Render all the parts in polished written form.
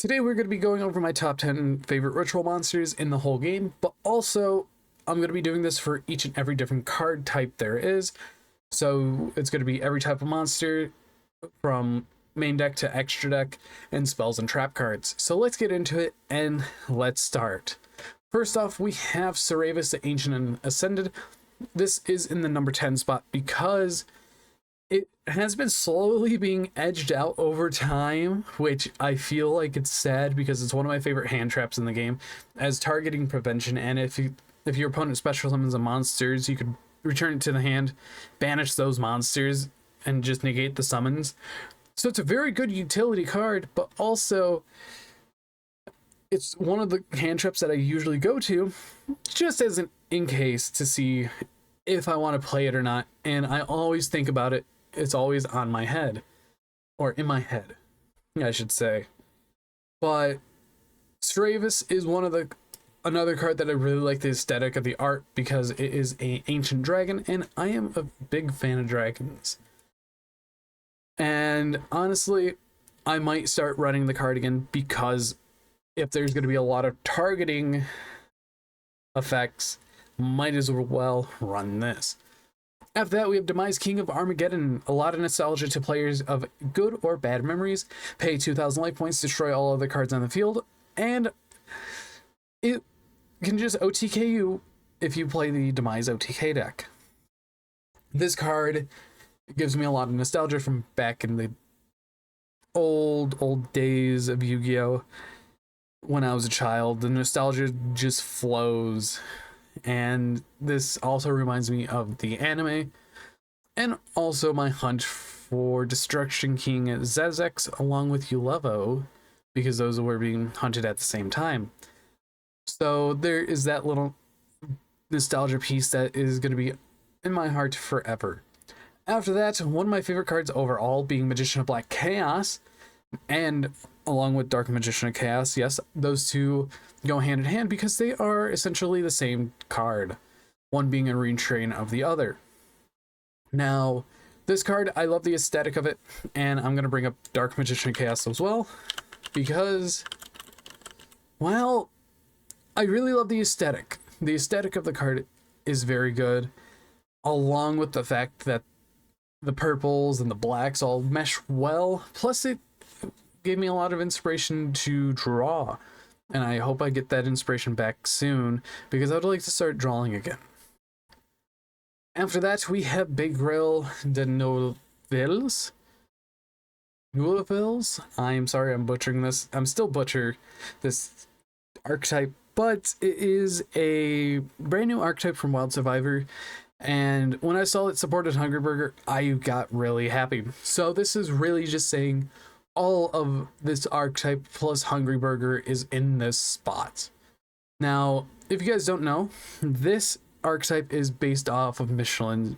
Today we're going to be going over my top 10 favorite ritual monsters in the whole game, but also I'm going to be doing this for each and every different card type there is. So it's going to be every type of monster from main deck to extra deck and spells and trap cards. So let's get into it and let's start. First off, we have Sauravis the Ancient and Ascended. This is in the number 10 spot because it has been slowly being edged out over time, which I feel like it's sad because it's one of my favorite hand traps in the game as targeting prevention. And if your opponent special summons a monsters, you could return it to the hand, banish those monsters, and just negate the summons. So it's a very good utility card, but also it's one of the hand traps that I usually go to just as an in case to see if I want to play it or not. And I always think about it. It's always on my head, or in my head, I should say. But Sauravis is another card that I really like the aesthetic of the art because it is an ancient dragon, and I am a big fan of dragons. And honestly, I might start running the card again because if there's going to be a lot of targeting effects, might as well run this. After that, we have Demise King of Armageddon. A lot of nostalgia to players of good or bad memories. Pay 2,000 life points, destroy all other cards on the field, and it can just OTK you if you play the Demise OTK deck. This card gives me a lot of nostalgia from back in the old days of Yu-Gi-Oh! When I was a child. The nostalgia just flows. And this also reminds me of the anime and also my hunt for Destruction King Zezek along with Ulevo, because those were being hunted at the same time. So there is that little nostalgia piece that is going to be in my heart forever. After that, one of my favorite cards overall being Magician of Black Chaos, and along with Dark Magician of Chaos, yes, those two go hand in hand because they are essentially the same card, one being a retrain of the other. Now, this card, I love the aesthetic of it, and I'm going to bring up Dark Magician of Chaos as well because, well, I really love the aesthetic. The aesthetic of the card is very good, along with the fact that the purples and the blacks all mesh well, plus it gave me a lot of inspiration to draw, and I hope I get that inspiration back soon because I would like to start drawing again. After that, we have Begrel de Nouvelles. I'm sorry, I'm butchering this. I'm still butcher this archetype, but it is a brand new archetype from Wild Survivor. And when I saw it supported Hungry Burger, I got really happy. So this is really just saying all of this archetype plus Hungry Burger is in this spot. Now, if you guys don't know, this archetype is based off of Michelin,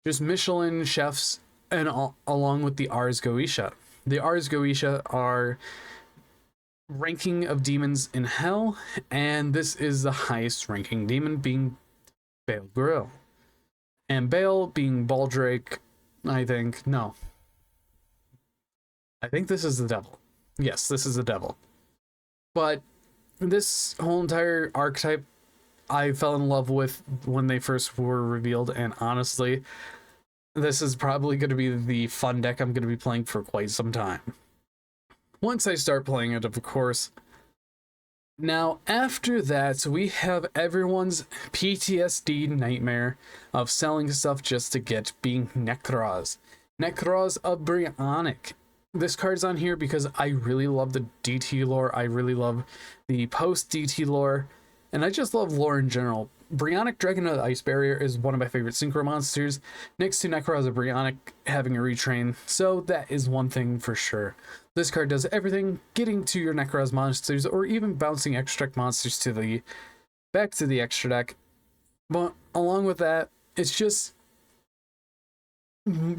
just Michelin chefs, and along with the Ars Goetia. The Ars Goetia are ranking of demons in hell, and this is the highest ranking demon being Baal Grill. And Baal being Baldrake, I think this is the devil. Yes, this is the devil. But this whole entire archetype I fell in love with when they first were revealed, and honestly, this is probably going to be the fun deck I'm going to be playing for quite some time. Once I start playing it, of course. Now, after that, we have everyone's PTSD nightmare of selling stuff just to get being Nekroz. Nekroz of Brionac. This card's on here because I really love the DT lore. I really love the post-DT lore. And I just love lore in general. Brionac Dragon of the Ice Barrier is one of my favorite synchro monsters, next to Nekroz of Brionac having a retrain, so that is one thing for sure. This card does everything, getting to your Nekroz monsters, or even bouncing extract monsters back to the extra deck. But along with that, it's just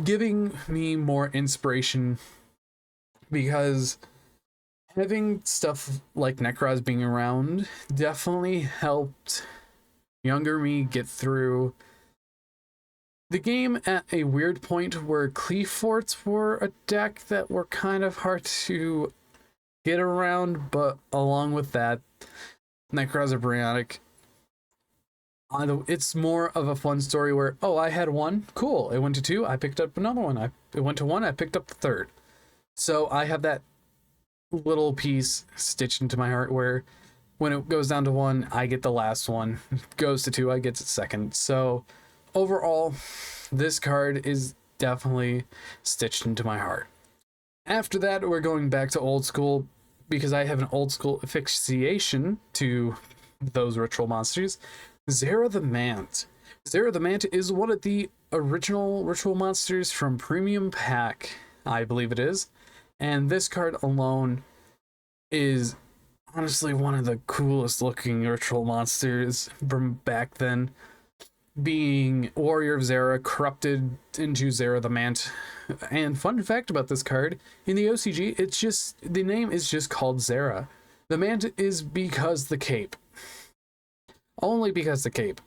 giving me more inspiration because having stuff like Nekroz being around definitely helped younger me get through the game at a weird point where Cleave Forts were a deck that were kind of hard to get around, but along with that, Necrozma Brionac, it's more of a fun story where, oh, I had one, cool. It went to two, I picked up another one. It went to one, I picked up the third. So I have that little piece stitched into my heart where when it goes down to one, I get the last one. Goes to two, I get the second. So overall, this card is definitely stitched into my heart. After that, we're going back to old school because I have an old school asphyxiation to those ritual monsters. Zera the Mant. Zera the Mant is one of the original ritual monsters from Premium Pack, I believe it is. And this card alone is honestly one of the coolest looking ritual monsters from back then. Being Warrior of Zera corrupted into Zera the Mant. And fun fact about this card, in the OCG, it's just, the name is just called Zera. The Mant is because the cape. Only because the cape.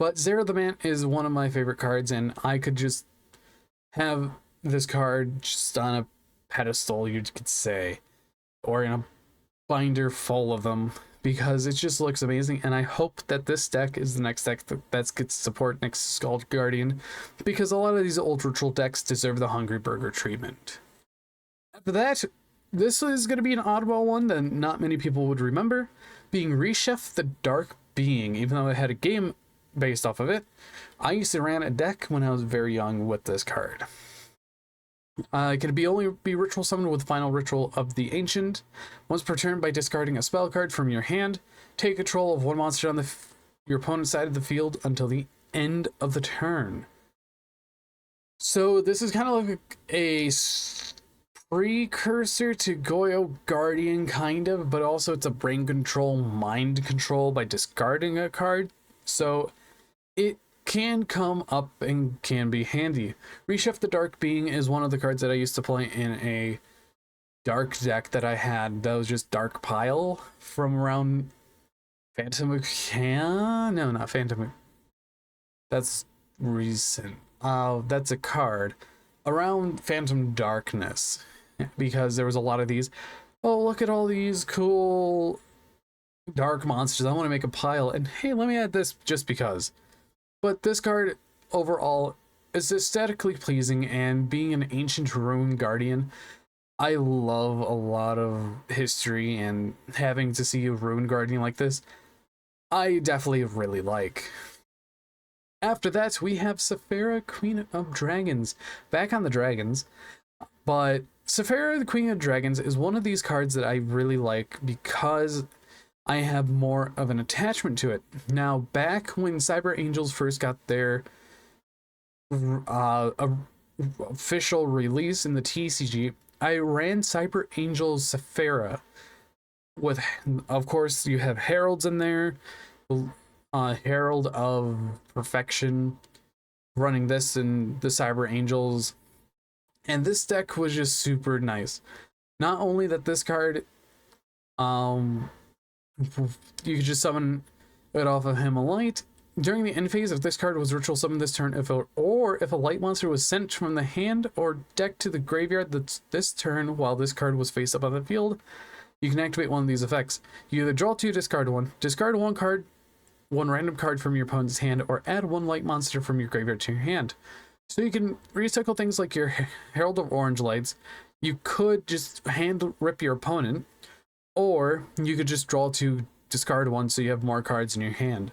But Zera the Mant is one of my favorite cards, and I could just have this card just on a pedestal, you could say, or in a binder full of them, because it just looks amazing. And I hope that this deck is the next deck that gets support next to Skull Guardian, because a lot of these old ritual decks deserve the Hungry Burger treatment. After that, this is going to be an oddball one that not many people would remember, being Reshef the Dark Being. Even though I had a game based off of it, I used to run a deck when I was very young with this card. It can only be ritual summoned with final ritual of the ancient. Once per turn, by discarding a spell card from your hand, take control of one monster on your opponent's side of the field until the end of the turn. So this is kind of like a precursor to Goyo Guardian, kind of, but also it's a brain control, mind control by discarding a card. So it can come up and can be handy. Reshef the Dark Being is one of the cards that I used to play in a dark deck that I had that was just Dark Pile from around Phantom Can? No, not Phantom. That's recent. That's a card around Phantom Darkness, because there was a lot of these. Oh, look at all these cool dark monsters. I want to make a pile, and hey, let me add this just because. But this card overall is aesthetically pleasing, and being an ancient rune guardian, I love a lot of history, and having to see a rune guardian like this, I definitely really like. After that, we have Sephara, Queen of Dragons. Back on the dragons, but Sephara, the Queen of Dragons, is one of these cards that I really like because I have more of an attachment to it. Now, back when Cyber Angels first got their official release in the TCG, I ran Cyber Angels Sephara with, of course, you have Heralds in there, Herald of Perfection, running this and the Cyber Angels. And this deck was just super nice. Not only that this card, you could just summon it off of him a light. During the end phase, if this card was ritual summoned this turn, if a light monster was sent from the hand or deck to the graveyard this turn while this card was face up on the field, you can activate one of these effects. You either draw two, discard one card, one random card from your opponent's hand, or add one light monster from your graveyard to your hand. So you can recycle things like your Herald of Orange Lights. You could just hand rip your opponent, or you could just draw two, discard one, so you have more cards in your hand.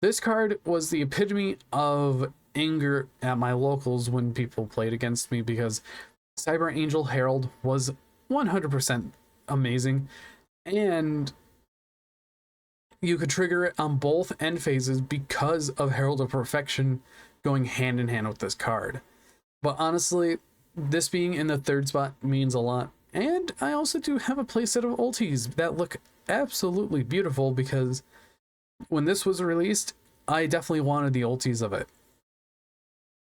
This card was the epitome of anger at my locals when people played against me, because Cyber Angel Herald was 100% amazing, and you could trigger it on both end phases because of Herald of Perfection going hand in hand with this card. But honestly, this being in the third spot means a lot. And I also do have a playset of ultis that look absolutely beautiful, because when this was released, I definitely wanted the ultis of it.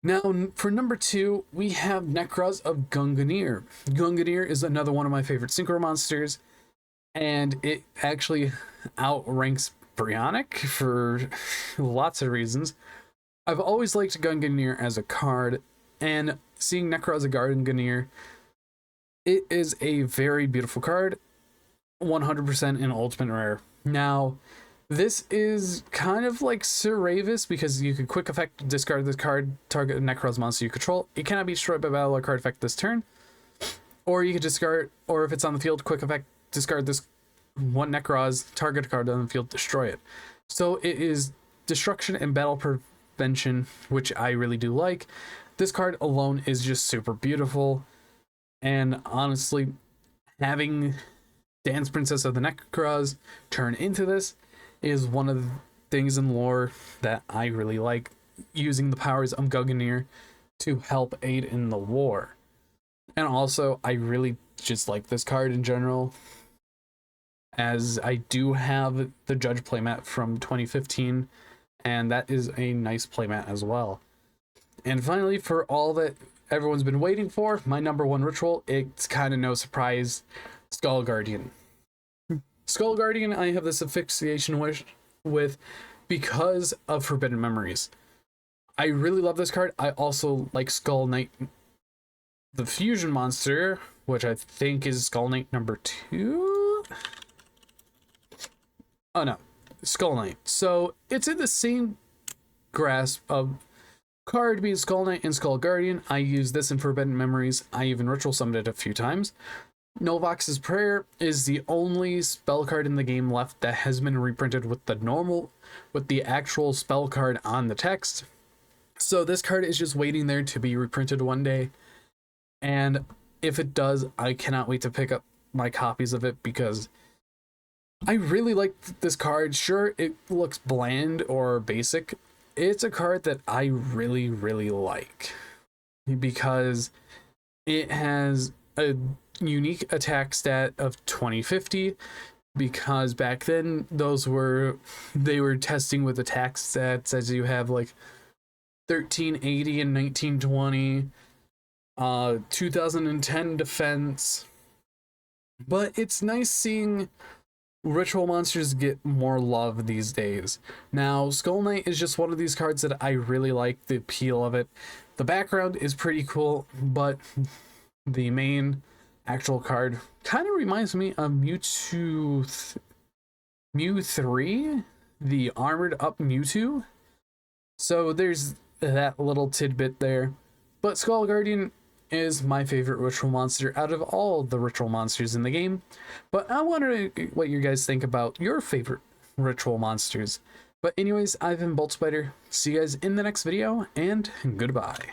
Now, for number 2, we have Necroz of Gungnir. Gungnir is another one of my favorite synchro monsters, and it actually outranks Brionac for lots of reasons. I've always liked Gungnir as a card, and seeing Necroz of Gungnir, it is a very beautiful card. 100% an ultimate rare. Now, this is kind of like Sir Ravis because you can quick effect discard this card, target a Necroz monster you control. It cannot be destroyed by battle or card effect this turn. Or you could discard, or if it's on the field, quick effect discard this one Necroz, target a card on the field, destroy it. So it is destruction and battle prevention, which I really do like. This card alone is just super beautiful. And honestly, having Dance Princess of the Necroz turn into this is one of the things in lore that I really like, using the powers of Gungnir to help aid in the war. And also, I really just like this card in general, as I do have the Judge playmat from 2015, and that is a nice playmat as well. And finally, for all that everyone's been waiting for, my number one ritual, it's kind of no surprise, Skull Guardian. Skull Guardian, I have this asphyxiation wish with because of Forbidden Memories. I really love this card. I also like Skull Knight, the fusion monster, which I think is Skull Knight number 2. Oh no, Skull Knight. So it's in the same grasp of card being Skull Knight and Skull Guardian. I use this in Forbidden Memories. I even ritual summoned it a few times. Novox's Prayer is the only spell card in the game left that has been reprinted with the actual spell card on the text. So this card is just waiting there to be reprinted one day. And if it does, I cannot wait to pick up my copies of it because I really like this card. Sure, it looks bland or basic. It's a card that I really, really like because it has a unique attack stat of 2050, because back then they were testing with attack stats as you have like 1380 and 1920, 2010 defense. But it's nice seeing ritual monsters get more love these days. Now, Skull Knight is just one of these cards that I really like the appeal of it. The background is pretty cool, but the main actual card kind of reminds me of Mewtwo, Mew 3, the armored up Mewtwo. So there's that little tidbit there. But Skull Guardian is my favorite ritual monster out of all the ritual monsters in the game. But I wonder what you guys think about your favorite ritual monsters. But anyways, I've been Bolt Spider. See you guys in the next video, and goodbye.